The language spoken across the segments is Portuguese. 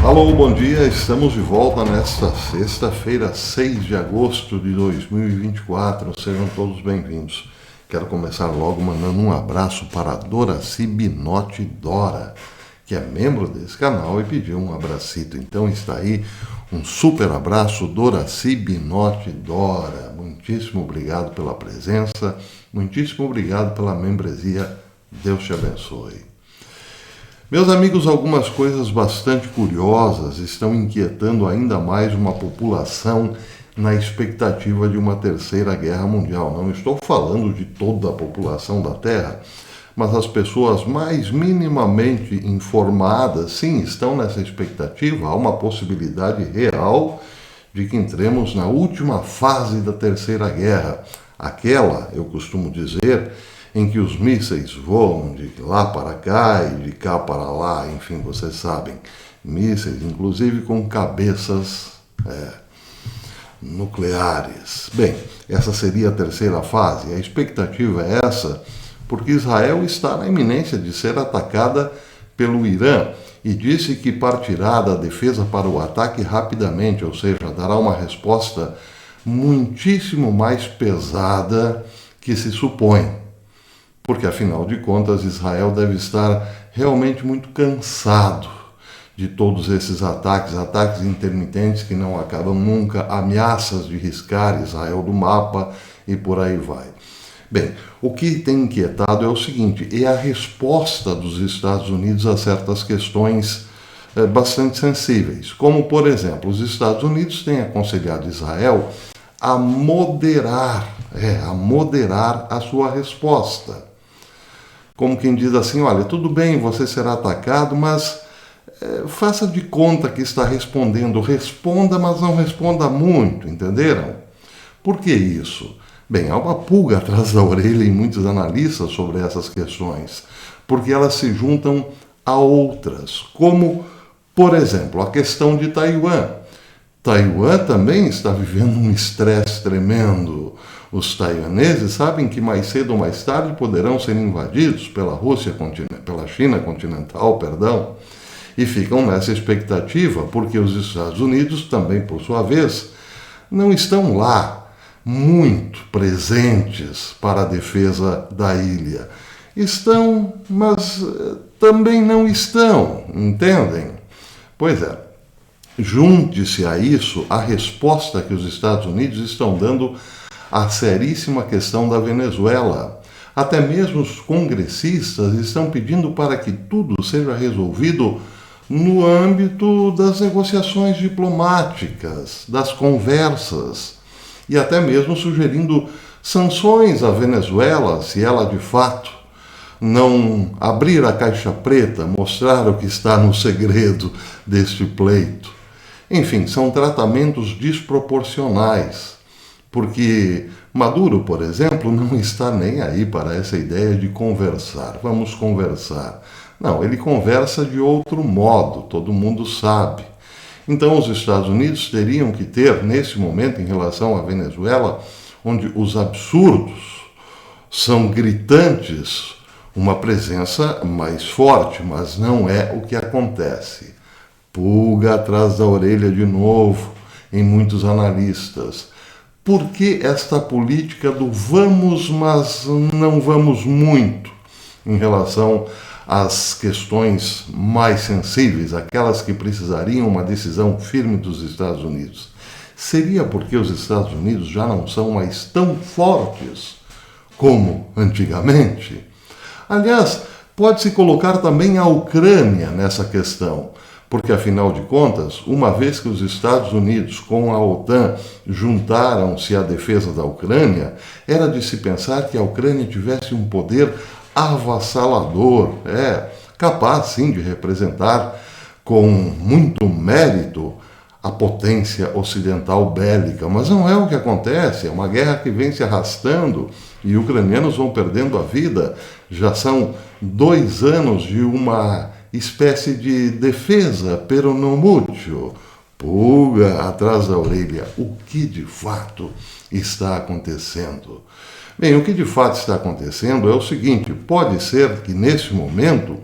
Alô, bom dia, estamos de volta nesta sexta-feira, 6 de agosto de 2024, sejam todos bem-vindos. Quero começar logo mandando um abraço para a Doraci Binotti Dora, que é membro desse canal e pediu um abracito. Então está aí um super abraço, Doraci Binotti Dora. Muitíssimo obrigado pela presença, muitíssimo obrigado pela membresia. Deus te abençoe. Meus amigos, algumas coisas bastante curiosas estão inquietando ainda mais uma população na expectativa de uma terceira guerra mundial. Não estou falando de toda a população da Terra, mas as pessoas mais minimamente informadas, sim, estão nessa expectativa. Há uma possibilidade real de que entremos na última fase da terceira guerra. Aquela, eu costumo dizer, em que os mísseis voam de lá para cá e de cá para lá, enfim, vocês sabem, mísseis, inclusive com cabeças nucleares. Bem, essa seria a terceira fase. A expectativa é essa, porque Israel está na iminência de ser atacada pelo Irã e disse que partirá da defesa para o ataque rapidamente, ou seja, dará uma resposta muitíssimo mais pesada que se supõe. Porque, afinal de contas, Israel deve estar realmente muito cansado de todos esses ataques intermitentes que não acabam nunca, ameaças de riscar Israel do mapa e por aí vai. Bem, o que tem inquietado é o seguinte, é a resposta dos Estados Unidos a certas questões bastante sensíveis, como, por exemplo, os Estados Unidos têm aconselhado Israel a moderar a sua resposta. Como quem diz assim, olha, tudo bem, você será atacado, mas faça de conta que está respondendo. Responda, mas não responda muito, entenderam? Por que isso? Bem, há uma pulga atrás da orelha em muitos analistas sobre essas questões, porque elas se juntam a outras, como, por exemplo, a questão de Taiwan. Taiwan também está vivendo um estresse tremendo. Os taiwaneses sabem que mais cedo ou mais tarde poderão ser invadidos pela China continental, e ficam nessa expectativa, porque os Estados Unidos também, por sua vez, não estão lá muito presentes para a defesa da ilha. Estão, mas também não estão, entendem? Pois é. Junte-se a isso a resposta que os Estados Unidos estão dando à seríssima questão da Venezuela. Até mesmo os congressistas estão pedindo para que tudo seja resolvido no âmbito das negociações diplomáticas, das conversas, e até mesmo sugerindo sanções à Venezuela, se ela de fato não abrir a caixa preta, mostrar o que está no segredo deste pleito. Enfim, são tratamentos desproporcionais, porque Maduro, por exemplo, não está nem aí para essa ideia de conversar. Vamos conversar. Não, ele conversa de outro modo, todo mundo sabe. Então, os Estados Unidos teriam que ter, nesse momento, em relação à Venezuela, onde os absurdos são gritantes, uma presença mais forte, mas não é o que acontece. Pulga atrás da orelha de novo em muitos analistas. Por que esta política do vamos, mas não vamos muito em relação às questões mais sensíveis, aquelas que precisariam uma decisão firme dos Estados Unidos? Seria porque os Estados Unidos já não são mais tão fortes como antigamente? Aliás, pode-se colocar também a Ucrânia nessa questão. Porque, afinal de contas, uma vez que os Estados Unidos com a OTAN juntaram-se à defesa da Ucrânia, era de se pensar que a Ucrânia tivesse um poder avassalador, capaz, sim, de representar com muito mérito a potência ocidental bélica. Mas não é o que acontece, é uma guerra que vem se arrastando e ucranianos vão perdendo a vida. Já são 2 anos de uma espécie de defesa, pero não mútuo. Pulga atrás da orelha. O que de fato está acontecendo? Bem, o que de fato está acontecendo é o seguinte: pode ser que nesse momento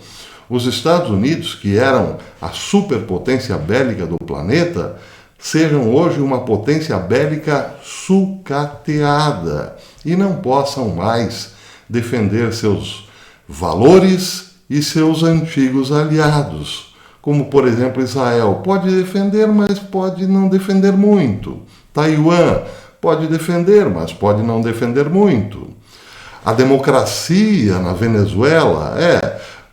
os Estados Unidos, que eram a superpotência bélica do planeta, sejam hoje uma potência bélica sucateada e não possam mais defender seus valores e seus antigos aliados, como, por exemplo, Israel. Pode defender, mas pode não defender muito. Taiwan pode defender, mas pode não defender muito. A democracia na Venezuela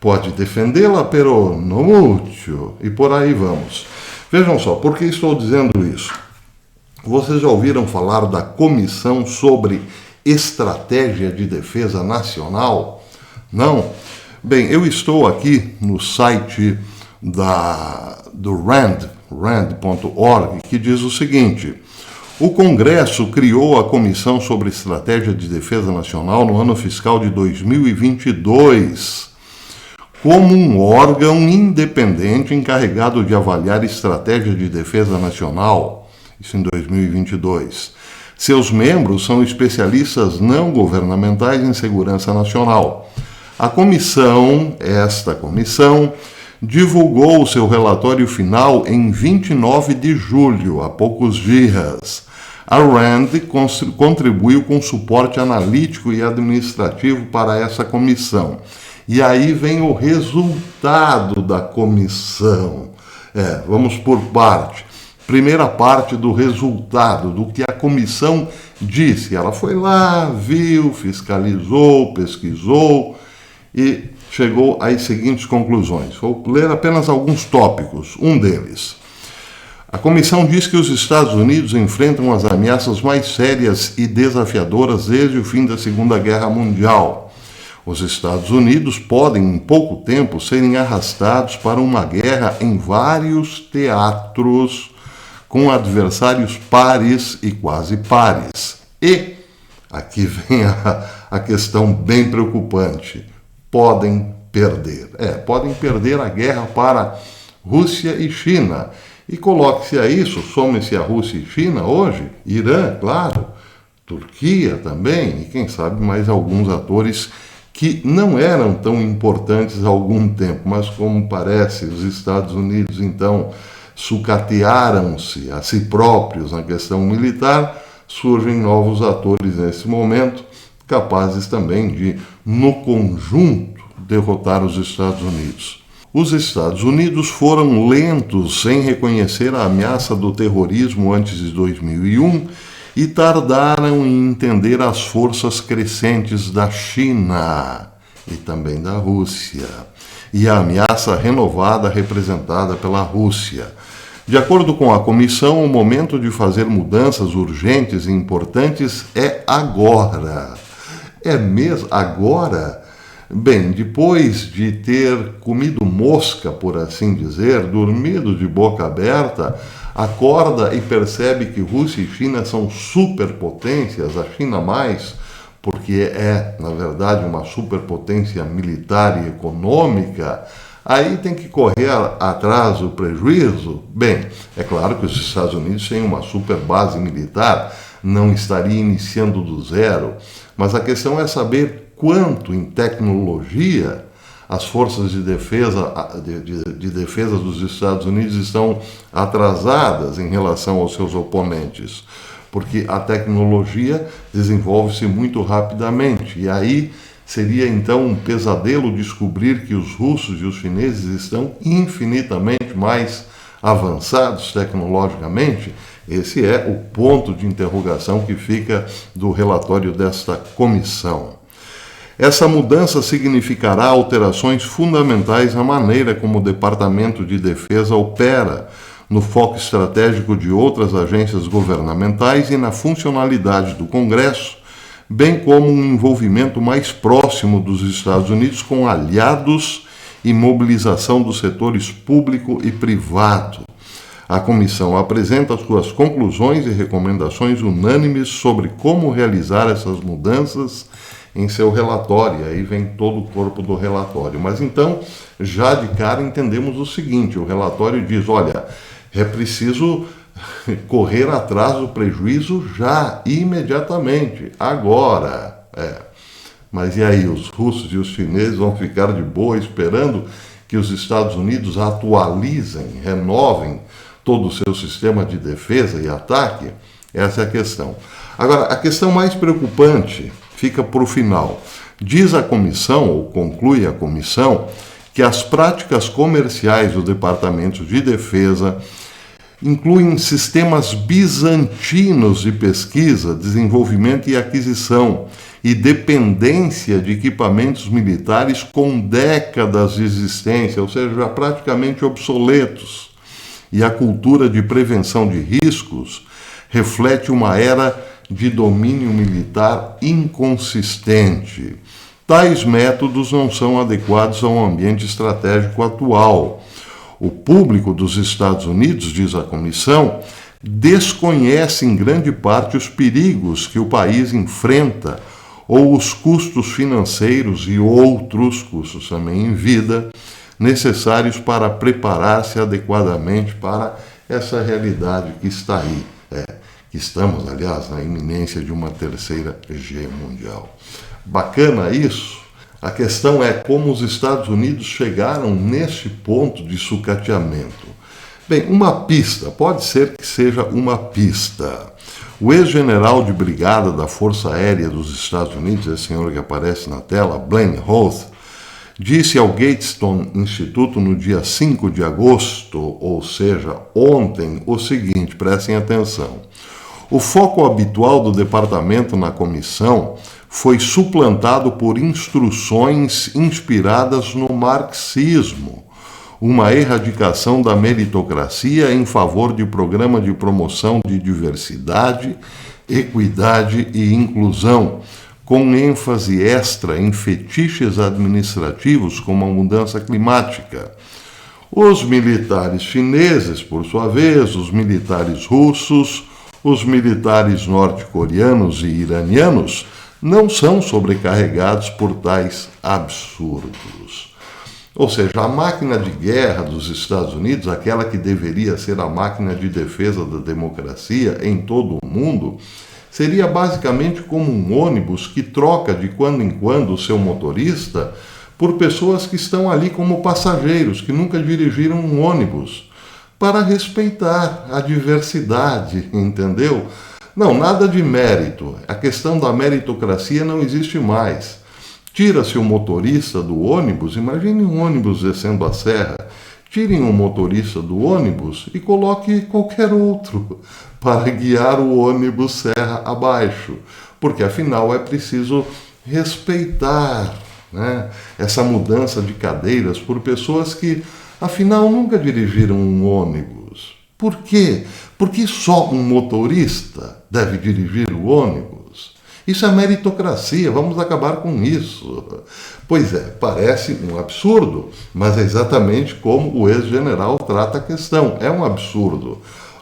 pode defendê-la, pero no mucho, e por aí vamos. Vejam só, por que estou dizendo isso? Vocês já ouviram falar da Comissão sobre Estratégia de Defesa Nacional? Não? Bem, eu estou aqui no site do rand.org, que diz o seguinte: o Congresso criou a Comissão sobre Estratégia de Defesa Nacional no ano fiscal de 2022 como um órgão independente encarregado de avaliar estratégia de defesa nacional, isso em 2022. Seus membros são especialistas não governamentais em segurança nacional. Esta comissão, divulgou o seu relatório final em 29 de julho, há poucos dias. A RAND contribuiu com suporte analítico e administrativo para essa comissão. E aí vem o resultado da comissão. Vamos por parte. Primeira parte do resultado, do que a comissão disse. Ela foi lá, viu, fiscalizou, pesquisou e chegou às seguintes conclusões. Vou ler apenas alguns tópicos. Um deles. A comissão diz que os Estados Unidos enfrentam as ameaças mais sérias e desafiadoras desde o fim da Segunda Guerra Mundial. Os Estados Unidos podem, em pouco tempo, serem arrastados para uma guerra em vários teatros, com adversários pares e quase pares. E, aqui vem a questão bem preocupante, podem perder. Podem perder a guerra para Rússia e China. E coloque-se a isso, some-se a Rússia e China hoje, Irã, claro, Turquia também, e quem sabe mais alguns atores que não eram tão importantes há algum tempo, mas como parece, os Estados Unidos então sucatearam-se a si próprios na questão militar, surgem novos atores nesse momento, capazes também de, no conjunto, derrotar os Estados Unidos. Os Estados Unidos foram lentos em reconhecer a ameaça do terrorismo antes de 2001 e tardaram em entender as forças crescentes da China e também da Rússia, e a ameaça renovada representada pela Rússia. De acordo com a comissão, o momento de fazer mudanças urgentes e importantes é agora. É mesmo agora? Bem, depois de ter comido mosca, por assim dizer, dormido de boca aberta, acorda e percebe que Rússia e China são superpotências, a China mais, porque na verdade, uma superpotência militar e econômica, aí tem que correr atrás do prejuízo. Bem, é claro que os Estados Unidos têm uma super base militar, não estaria iniciando do zero, mas a questão é saber quanto em tecnologia as forças de defesa dos Estados Unidos estão atrasadas em relação aos seus oponentes, porque a tecnologia desenvolve-se muito rapidamente, e aí seria então um pesadelo descobrir que os russos e os chineses estão infinitamente mais avançados tecnologicamente. Esse é o ponto de interrogação que fica do relatório desta comissão. Essa mudança significará alterações fundamentais na maneira como o Departamento de Defesa opera, no foco estratégico de outras agências governamentais e na funcionalidade do Congresso, bem como um envolvimento mais próximo dos Estados Unidos com aliados e mobilização dos setores público e privado. A comissão apresenta suas conclusões e recomendações unânimes sobre como realizar essas mudanças em seu relatório. Aí vem todo o corpo do relatório. Mas então, já de cara, entendemos o seguinte: o relatório diz, olha, é preciso correr atrás do prejuízo já, imediatamente, agora. Mas e aí, os russos e os chineses vão ficar de boa esperando que os Estados Unidos atualizem, renovem todo o seu sistema de defesa e ataque? Essa é a questão. Agora, a questão mais preocupante fica para o final. Diz a comissão, ou conclui a comissão, que as práticas comerciais do Departamento de Defesa incluem sistemas bizantinos de pesquisa, desenvolvimento e aquisição e dependência de equipamentos militares com décadas de existência, ou seja, já praticamente obsoletos. E a cultura de prevenção de riscos reflete uma era de domínio militar inconsistente. Tais métodos não são adequados ao ambiente estratégico atual. O público dos Estados Unidos, diz a comissão, desconhece em grande parte os perigos que o país enfrenta ou os custos financeiros e outros custos também em vida necessários para preparar-se adequadamente para essa realidade que está aí. Que estamos, aliás, na iminência de uma terceira guerra mundial. Bacana isso? A questão é como os Estados Unidos chegaram nesse ponto de sucateamento. Bem, uma pista, pode ser que seja uma pista. O ex-general de brigada da Força Aérea dos Estados Unidos, esse senhor que aparece na tela, Blaine Hoth, disse ao Gatestone Instituto no dia 5 de agosto, ou seja, ontem, o seguinte, prestem atenção. O foco habitual do departamento na comissão foi suplantado por instruções inspiradas no marxismo, uma erradicação da meritocracia em favor de programa de promoção de diversidade, equidade e inclusão, com ênfase extra em fetiches administrativos como a mudança climática. Os militares chineses, por sua vez, os militares russos, os militares norte-coreanos e iranianos não são sobrecarregados por tais absurdos. Ou seja, a máquina de guerra dos Estados Unidos, aquela que deveria ser a máquina de defesa da democracia em todo o mundo, seria basicamente como um ônibus que troca de quando em quando o seu motorista por pessoas que estão ali como passageiros, que nunca dirigiram um ônibus, para respeitar a diversidade, entendeu? Não, nada de mérito. A questão da meritocracia não existe mais. Tira-se o motorista do ônibus, imagine um ônibus descendo a serra, tirem o motorista do ônibus e coloque qualquer outro para guiar o ônibus serra abaixo, porque afinal é preciso respeitar, né, essa mudança de cadeiras por pessoas que afinal nunca dirigiram um ônibus. Por quê? Porque só um motorista deve dirigir o ônibus? Isso é meritocracia, vamos acabar com isso. Pois é, parece um absurdo, mas é exatamente como o ex-general trata a questão. É um absurdo.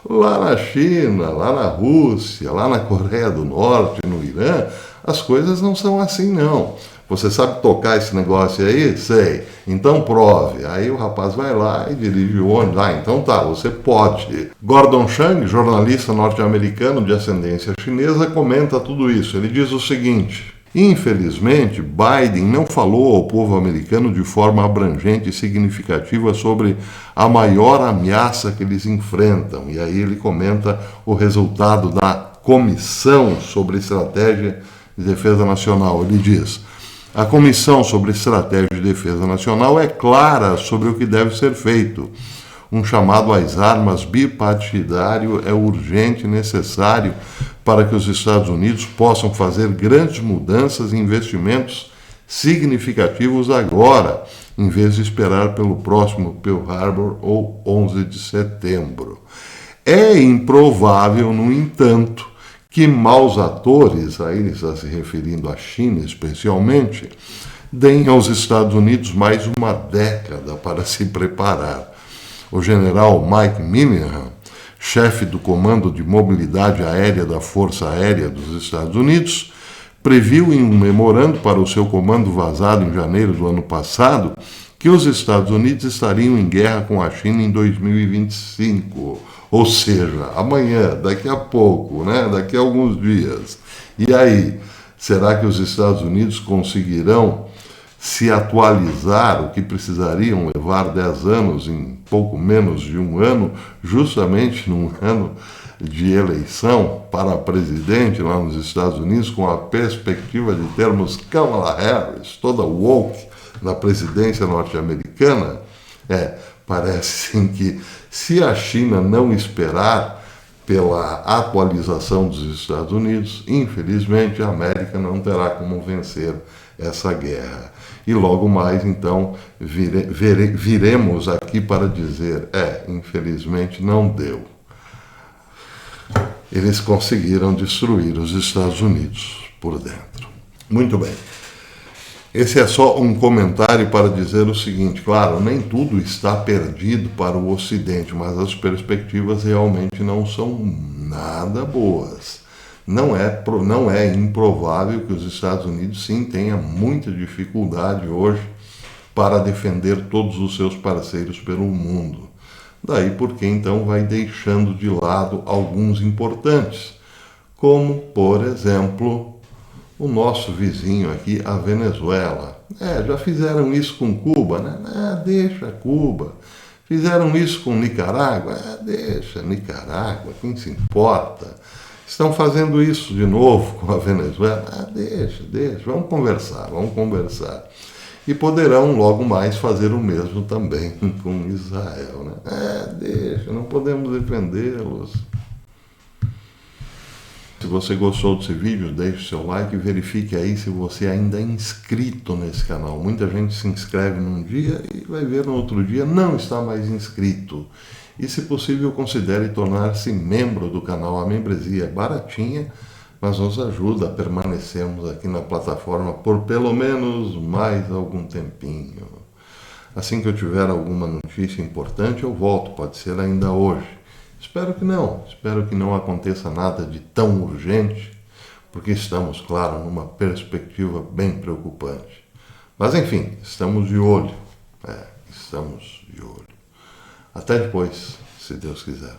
Lá na China, lá na Rússia, lá na Coreia do Norte, no Irã, as coisas não são assim, não. Você sabe tocar esse negócio aí? Sei. Então prove. Aí o rapaz vai lá e dirige o ônibus. Ah, então tá, você pode. Gordon Chang, jornalista norte-americano de ascendência chinesa, comenta tudo isso. Ele diz o seguinte: infelizmente, Biden não falou ao povo americano de forma abrangente e significativa sobre a maior ameaça que eles enfrentam. E aí ele comenta o resultado da Comissão sobre Estratégia de Defesa Nacional. Ele diz: a Comissão sobre Estratégia de Defesa Nacional é clara sobre o que deve ser feito. Um chamado às armas bipartidário é urgente e necessário para que os Estados Unidos possam fazer grandes mudanças e investimentos significativos agora, em vez de esperar pelo próximo Pearl Harbor ou 11 de setembro. É improvável, no entanto, que maus atores, aí ele está se referindo à China especialmente, deem aos Estados Unidos mais uma década para se preparar. O general Mike Minihan, chefe do Comando de Mobilidade Aérea da Força Aérea dos Estados Unidos, previu em um memorando para o seu comando vazado em janeiro do ano passado que os Estados Unidos estariam em guerra com a China em 2025. Ou seja, amanhã, daqui a pouco, né? Daqui a alguns dias. E aí, será que os Estados Unidos conseguirão se atualizar, o que precisariam levar 10 anos em pouco menos de um ano, justamente num ano de eleição para presidente lá nos Estados Unidos, com a perspectiva de termos Kamala Harris, toda woke, na presidência norte-americana, parece sim que se a China não esperar pela atualização dos Estados Unidos, infelizmente a América não terá como vencer essa guerra. E logo mais, então, viremos aqui para dizer, infelizmente não deu. Eles conseguiram destruir os Estados Unidos por dentro. Muito bem. Esse é só um comentário para dizer o seguinte, claro, nem tudo está perdido para o Ocidente, mas as perspectivas realmente não são nada boas. Não é improvável que os Estados Unidos sim tenha muita dificuldade hoje para defender todos os seus parceiros pelo mundo. Daí porque então vai deixando de lado alguns importantes, como, por exemplo, o nosso vizinho aqui, a Venezuela. Já fizeram isso com Cuba, né? Deixa Cuba. Fizeram isso com Nicarágua. Deixa Nicarágua, quem se importa? Estão fazendo isso de novo com a Venezuela. Deixa, vamos conversar. E poderão logo mais fazer o mesmo também com Israel, né? Deixa, não podemos defendê-los. Se você gostou desse vídeo, deixe seu like e verifique aí se você ainda é inscrito nesse canal. Muita gente se inscreve num dia e vai ver no outro dia não está mais inscrito. E se possível, considere tornar-se membro do canal. A membresia é baratinha, mas nos ajuda a permanecermos aqui na plataforma por pelo menos mais algum tempinho. Assim que eu tiver alguma notícia importante, eu volto, pode ser ainda hoje. Espero que não aconteça nada de tão urgente, porque estamos, claro, numa perspectiva bem preocupante. Mas enfim, estamos de olho. Até depois, se Deus quiser.